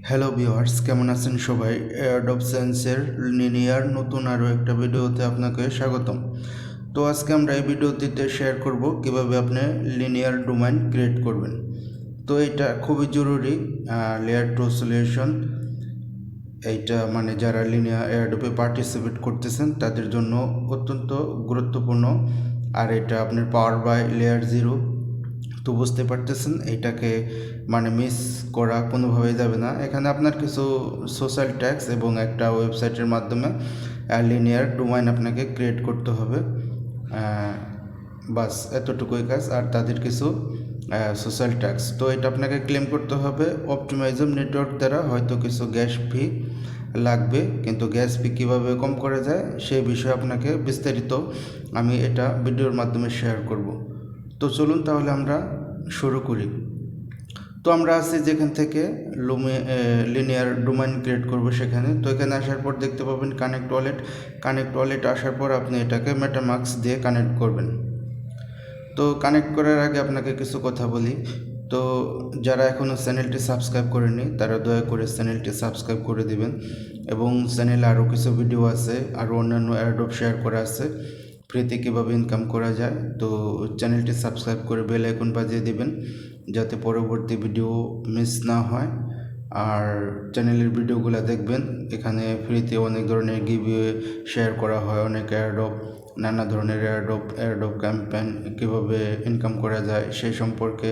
Hello viewers, কেমন আছেন সবাই? এয়ারড্রপ সেন্সের লিনিয়ার নতুন আরও একটা ভিডিওতে আপনাকে স্বাগতম। তো আজকে আমরা এই ভিডিওটিতে শেয়ার করব কিভাবে আপনি লিনিয়ার ডোমেইন ক্রিয়েট করবেন। তো এটা খুবই জরুরি লেয়ার 2 সলিউশন। এইটা মানে যারা লিনিয়ার এয়ারড্রপে পার্টিসিপেট করতেছেন তাদের জন্য অত্যন্ত গুরুত্বপূর্ণ। আর এটা আপনার পাওয়ার বাই LayerZero। তো বুঝতে পারতেছেন এটাকে মানে মিস করা কোনোভাবেই যাবে না। এখানে আপনার কিছু সোশ্যাল ট্যাক্স এবং একটা ওয়েবসাইটের মাধ্যমে লিনিয়ার ডোমেইন আপনাকে ক্রিয়েট করতে হবে। বাস এতটুকুই কাজ। আর তাদের কিছু সোশ্যাল ট্যাক্স, তো এটা আপনাকে ক্লেম করতে হবে অপটিমাইজম নেটওয়ার্ক দ্বারা। হয়তো কিছু গ্যাস ফি লাগবে, কিন্তু গ্যাস ফি কীভাবে কম করা যায় সেই বিষয়ে আপনাকে বিস্তারিত আমি এটা ভিডিওর মাধ্যমে শেয়ার করব। তো চলুন তাহলে আমরা শুরু করি। তো আমরা আছি যেখান থেকে লিনিয়ার ডোমেইন ক্রিয়েট করব সেখানে। তো এখানে আসার পর দেখতে পাবেন কানেক্ট ওয়ালেট আসার পর আপনি এটাকে মেটামাস্ক দিয়ে কানেক্ট করবেন। তো কানেক্ট করার আগে আপনাকে কিছু কথা বলি। তো যারা এখনও চ্যানেলটি সাবস্ক্রাইব করেনি তারা দয়া করে চ্যানেলটি সাবস্ক্রাইব করে দিবেন। এবং চ্যানেলে আরও কিছু ভিডিও আছে, আরও অন্যান্য এয়ারড্রপ শেয়ার করা আছে ফ্রিতে কীভাবে ইনকাম করা যায়। তো চ্যানেলটি সাবস্ক্রাইব করে বেল আইকন বাজিয়ে দিবেন যাতে পরবর্তী ভিডিও মিস না হয়। আর চ্যানেলের ভিডিওগুলো দেখবেন, এখানে ফ্রিতে অনেক ধরনের গিভওয়ে শেয়ার করা হয়, অনেক এয়ারড্রপ, নানা ধরনের এয়ারড্রপ ক্যাম্পেইন কীভাবে ইনকাম করা যায় সেই সম্পর্কে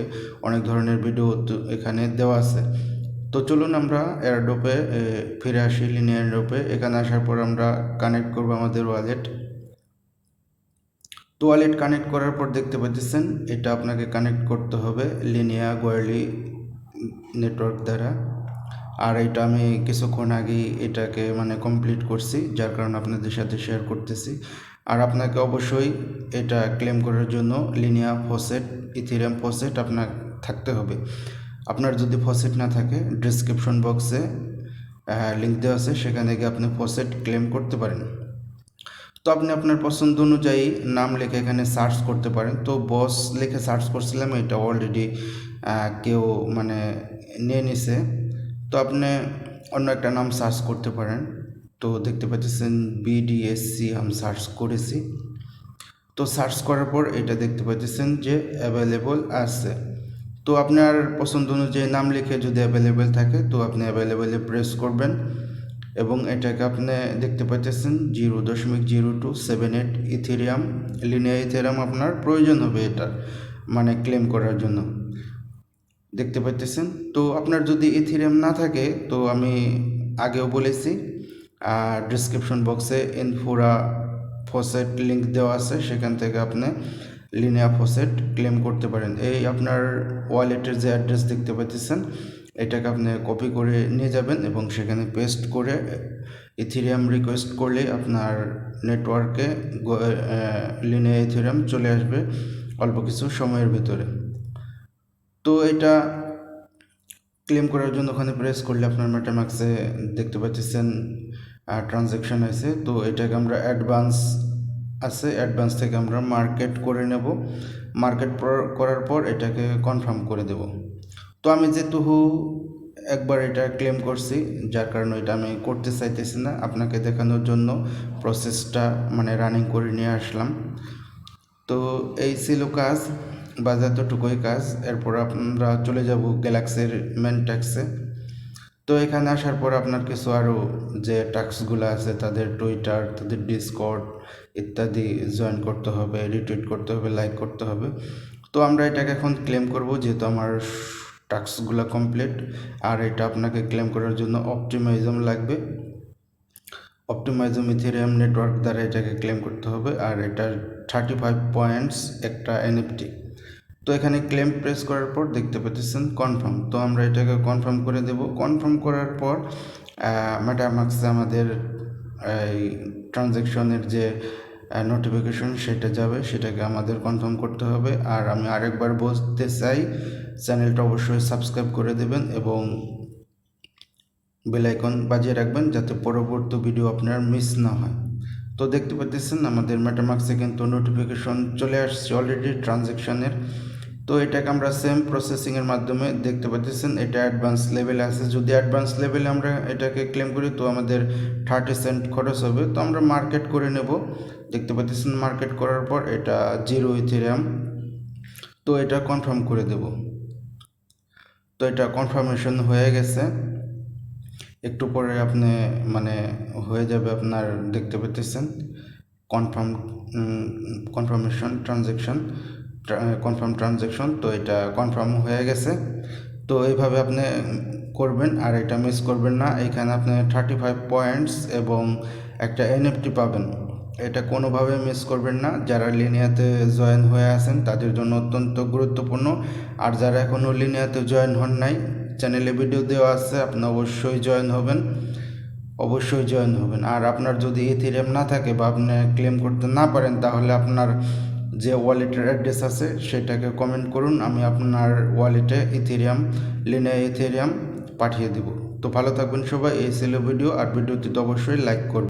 অনেক ধরনের ভিডিও এখানে দেওয়া আছে। তো চলুন আমরা এয়ারড্রপে ফিরে আসি। লিনিয়ার এয়ারড্রপে এখানে আসার পর আমরা কানেক্ট করব আমাদের ওয়ালেট। তো ওয়ালেট কানেক্ট করার পর দেখতে পাচ্ছেন এটা আপনাকে কানেক্ট করতে হবে লিনিয়া গোয়ালি নেটওয়ার্ক দ্বারা। আর এটা আমি কিছুক্ষণ আগেই এটাকে মানে কমপ্লিট করছি, যার কারণে আপনাদের সাথে শেয়ার করতেছি। আর আপনাকে অবশ্যই এটা ক্লেম করার জন্য লিনিয়া ফসেট ইথেরিয়াম ফসেট আপনার থাকতে হবে। আপনার যদি ফসেট না থাকে ডেসক্রিপশন বক্সে লিঙ্ক দেওয়া আছে, সেখানে গিয়ে আপনি ফসেট ক্লেম করতে পারেন। তো আপনি আপনার পছন্দ অনুযায়ী নাম লিখে এখানে সার্চ করতে পারেন। তো বস লিখে সার্চ করছিলাম, এটা অলরেডি কেউ মানে নিয়ে নিছে। তো আপনি অন্য একটা নাম সার্চ করতে পারেন। তো দেখতে পাচ্ছেন BDSC আমি সার্চ করেছি। তো সার্চ করার পর এটা দেখতে পাচ্ছেন যে অ্যাভেলেবল আছে। তো আপনার পছন্দ অনুযায়ী নাম লিখে যদি অ্যাভেলেবেল থাকে তো আপনি অ্যাভেলেবেলে প্রেস করবেন এবং এটাকে আপনি দেখতে পাচ্ছেন 0.0278 ইথেরিয়াম লিনিয়া ইথেরিয়াম আপনার প্রয়োজন হবে এটা মানে ক্লেম করার জন্য। দেখতে পাচ্ছেন। তো আপনার যদি ইথেরিয়াম না থাকে তো আমি আগেও বলেছি ডিসক্রিপশন বক্সে ইনফোরা ফসেট লিঙ্ক দেওয়া আছে, সেখান থেকে আপনি লিনিয়া ফসেট ক্লেম করতে পারেন। এই আপনার ওয়ালেটের যে অ্যাড্রেস দেখতে পাচ্ছেন এটাকে আপনি কপি করে নিয়ে যাবেন এবং সেখানে পেস্ট করে ইথেরিয়াম রিকোয়েস্ট করলে আপনার নেটওয়ার্কে লিনিয়া ইথেরিয়াম চলে আসবে অল্প কিছু সময়ের ভিতরে। তো এটা ক্লেম করার জন্য ওখানে প্রেস করলে আপনার মেটামাক্সে দেখতে পাচ্ছেন ট্রানজ্যাকশান আছে। তো এটাকে আমরা অ্যাডভান্স থেকে আমরা মার্কেট করে নেব। মার্কেট করার পর এটাকে কনফার্ম করে দেব। তো আমি যেহেতু একবার এটা ক্লেম করছি, যার কারণে এটা আমি করতে চাইতেছি না, আপনাকে দেখানোর জন্য প্রসেসটা মানে রানিং করে নিয়ে আসলাম। তো এই ছিল কাজ, বা যতটুকুই কাজ। এরপর আমরা চলে যাব গ্যালাক্সির মেন ট্যাক্সে। তো এখানে আসার পর আপনার কিছু আরও যে টাস্কগুলো আছে, তাদের টুইটার, তাদের ডিসকর্ড ইত্যাদি জয়েন করতে হবে, রিটুইট করতে হবে, লাইক করতে হবে। তো আমরা এটাকে এখন ক্লেম করব যেহেতু আমার টাস্কগুলো কমপ্লিট। আর এটা আপনাকে ক্লেম করার জন্য অপটিমাইজম লাগবে। অপটিমাইজম ইথেরিয়াম নেটওয়ার্ক দ্বারা এটাকে ক্লেম করতে হবে। আর এটার 35 পয়েন্টস একটা NFT। তো এখানে ক্লেম প্রেস করার পর দেখতে পাচ্ছেন কনফার্ম। তো আমরা এটাকে কনফার্ম করে দেব। কনফার্ম করার পর মেটামাক্সে আমাদের এই ট্রানজ্যাকশনের যে নোটিফিকেশন সেটা যাবে, সেটাকে আমাদের কনফার্ম করতে হবে। আর আমি আরেকবার বলতে চাই, চ্যানেলটা অবশ্যই সাবস্ক্রাইব করে দেবেন এবং বেল আইকন বাজিয়ে রাখবেন যাতে পরবর্তী ভিডিও আপনার মিস না হয়। তো দেখতে পাচ্ছেন আমাদের মেটামাক্সে কিন্তু নোটিফিকেশন চলে আসছে অলরেডি ট্রানজ্যাকশনের। তো এটাকে আমরা সেম প্রসেসিংয়ের মাধ্যমে দেখতে পাচ্ছেন এটা অ্যাডভান্স লেভেলে আছে। যদি অ্যাডভান্স লেভেলে আমরা এটাকে ক্লেম করি তো আমাদের 30 সেন্ট খরচ হবে। তো আমরা মার্কেট করে নেব। দেখতে পাচ্ছেন মার্কেট করার পর এটা 0 ইথেরিয়াম। তো এটা কনফার্ম করে দেব। তো এটা কনফার্মেশন হয়ে গেছে। একটু পরে আপনি হয়ে যাবে আপনার, দেখতে পাচ্ছেন কনফার্ম ট্রানজ্যাকশন। তো এটা কনফার্ম হয়ে গেছে। তো এইভাবে আপনি করবেন, আর এটা মিস করবেন না। এখানে আপনি 35 পয়েন্টস এবং একটা এনএফটি পাবেন। এটা কোনোভাবে মিস করবেন না। যারা লিনিয়াতে জয়েন হয়ে আছেন তাদের জন্য অত্যন্ত গুরুত্বপূর্ণ। আর যারা এখনও লিনিয়াতে জয়েন হন নাই, চ্যানেলে ভিডিও দেওয়া আছে, আপনি অবশ্যই জয়েন হবেন। আর আপনার যদি ইথেরিয়াম না থাকে বা আপনি ক্লেম করতে না পারেন, তাহলে আপনার যে ওয়ালেটের অ্যাড্রেস আছে সেটাকে কমেন্ট করুন, আমি আপনার ওয়ালেটে লিনিয়া ইথেরিয়াম পাঠিয়ে দেব। তো ভালো থাকবেন সবাই। এই ছিল ভিডিও, আর ভিডিওটি তো অবশ্যই লাইক করবেন।